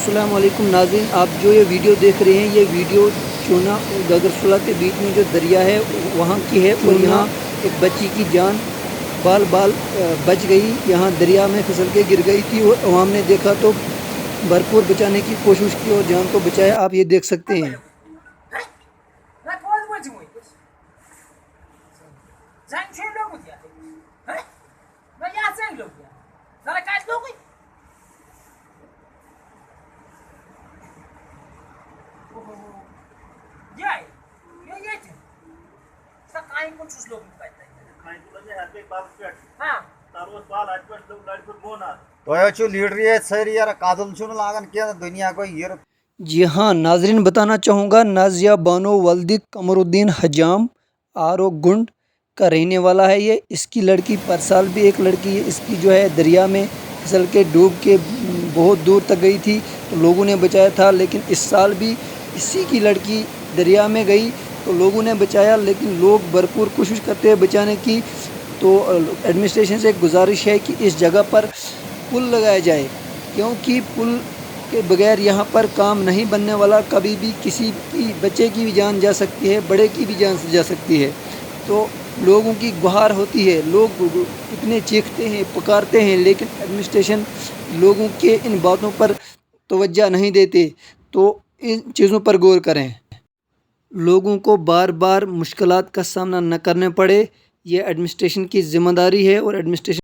अस्सलाम वालेकुम नाज़रीन, आप जो ये वीडियो देख रहे हैं ये वीडियो चूना गगरसुला के बीच में जो दरिया है वहाँ की है। और यहाँ एक बच्ची की जान बाल बाल बच गई, यहाँ दरिया में फिसल के गिर गई थी और अवाम ने देखा तो भरपूर बचाने की कोशिश की और जान को बचाया। आप ये देख सकते हैं। जी हाँ नाजरीन, बताना चाहूँगा नाजिया बानो वल्दिक कमरुद्दीन हजाम आरो गुंड का रहने वाला है ये। इसकी लड़की पर साल भी एक लड़की इसकी जो है दरिया में फिसल के डूब के बहुत दूर तक गई थी तो लोगों ने बचाया था। लेकिन इस साल भी इसी की लड़की दरिया में गई तो लोगों ने बचाया, लेकिन लोग भरपूर कोशिश करते हैं बचाने की। तो एडमिनिस्ट्रेशन से एक गुजारिश है कि इस जगह पर पुल लगाया जाए, क्योंकि पुल के बगैर यहाँ पर काम नहीं बनने वाला। कभी भी किसी की बच्चे की भी जान जा सकती है, बड़े की भी जान जा सकती है। तो लोगों की गुहार होती है, लोग इतने चीखते हैं पुकारते हैं, लेकिन एडमिनिस्ट्रेशन लोगों के इन बातों पर तवज्जो नहीं देते। तो इन चीज़ों पर गौर करें, लोगों को बार बार मुश्किलात का सामना न करने पड़े। ये एडमिनिस्ट्रेशन की ज़िम्मेदारी है और एडमिनिस्ट्रेशन